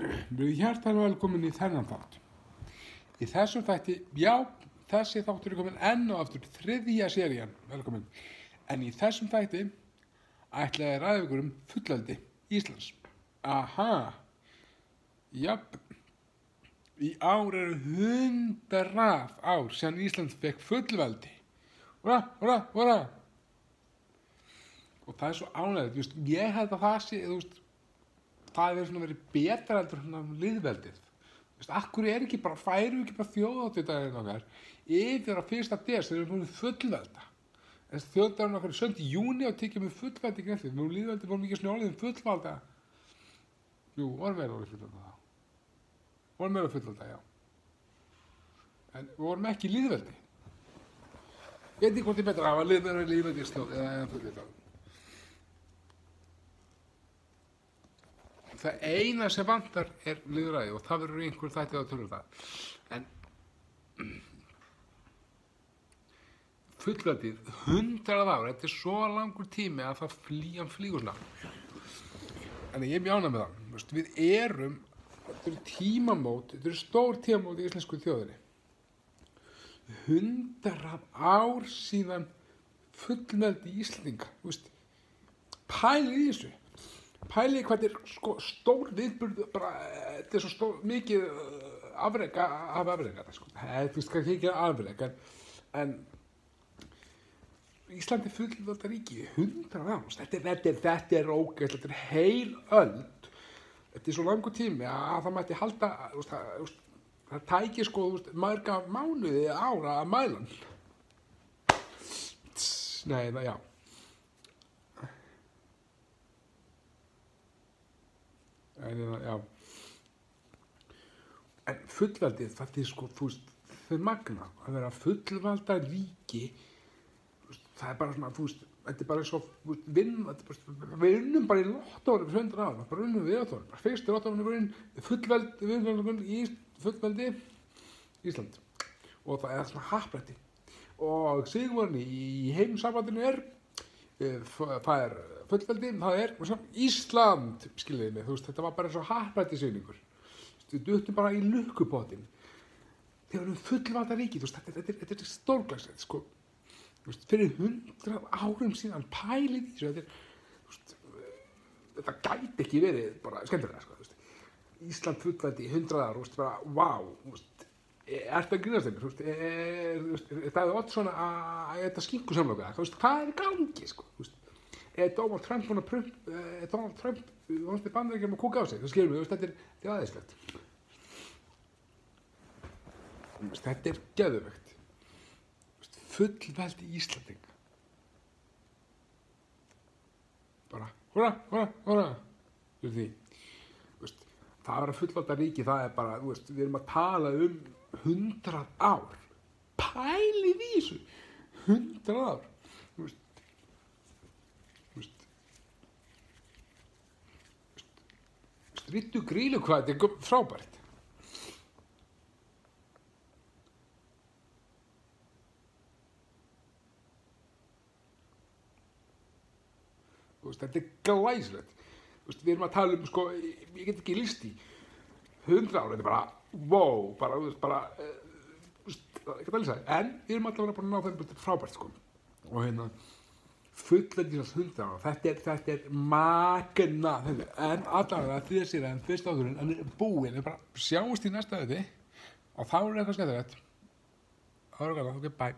Við hjartanlega velkomin í þennan þátt. Í þessum þætti, já, þessi þáttur er komin enn og aftur, 3. serían, velkomin. En í þessum þætti ætla ég að ræða ykkur fullveldi Íslands. Aha, japp, í ár eru 100 ár síðan Ísland fekk fullveldi. Hurra, hurra, hurra. Og það er svo ánægilegt, ég held að það sé, það hefur verið betra heldur en lýðveldið. Akkur er ekki bara, færum ekki bara þjóðhátíðardaginn okkar yfir á 1. des þegar við erum búin fullvelda. Þjóðhátíðardaginn okkar er 7. júní og tekjum við fullveldi greflið. Nú lýðveldi vorum ekki snjólið fullvalda. Jú, vorum meira fullvelda þá. Vorum meira fullvelda, já. En við vorum ekki lýðveldi. Ég veit ekki hvort ég betra að hafa lýðveldi eða fullvelda. Það eina sem vantar er lýðræði og það verður einhver þætti að tala það. En fullveldið, 100 ár, þetta er svo langur tími að það flýgur svona. En ég er mjög ánægð með það. Við erum, þetta eru tímamót, þetta eru stór tímamót í íslensku þjóðinni. 100 ár síðan fullveldi Íslendinga. Pælið í þessu. Pælið hvað þetta er stór viðburð, bara, þetta er svo stór, mikið afrek af afrekana, þetta kannski ekki afrek, en Ísland er fullvalda ríki, 100 ár, þetta er ógeðslegt, þetta er heil öld, þetta er svo langur tími að það mætti halda, það tæki marga mánuði ára að mæla. Nei, já. Já. En fullveldið, það er þau magna að vera fullvalda ríki, það er bara svona, þetta er bara svo, við unnum bara í lottóri fyrir 100 ára, bara unnum við lottóri, bara fyrstu lottóri fullveldi Ísland og það er svona happrætti og sigurinn í heimsambandinu það er fullveldi, það er Ísland, skiljiði mig, þetta var bara eins og happrættisauningur. Við duttum bara í lukkupottin. Þegar við erum fullvalda ríki, þetta er stórglæsilegt, Fyrir 100 árum síðan, pælið í þessu, þetta gæti ekki verið bara skemmtilega, Ísland fullveldi í 100 ár, bara, vá, ertu að grínast einhver, það er oft svona að þetta skinkusamloka, hvað er í gangi, Donald Trump vonandi Bandaríkjunum að kúka á sig, skilur við, þetta er aðeinslegt. Þetta er geðveikt. Fullveldi Íslandinga. Bara, hurra, hurra, hurra. Því. Það að vera fullvalda ríki, það er bara, við erum að tala 100 ár. Pælið í þessu. 100 ár. Strittu grílu hvað, þetta er frábært. Þetta er glæsilegt. Við erum að tala ég get ekki lýst í 100 ár, þetta er bara, wow, ég get að lýsa það. En við erum alltaf að ná þeim frábært, og fullveldi Íslands 100 ára, þetta er magna, en allavega þessi er fyrsta átturinn, en búinn, við bara sjáumst í næsta þetta og þá er eitthvað skemmtilegt. Það var gæla, bye.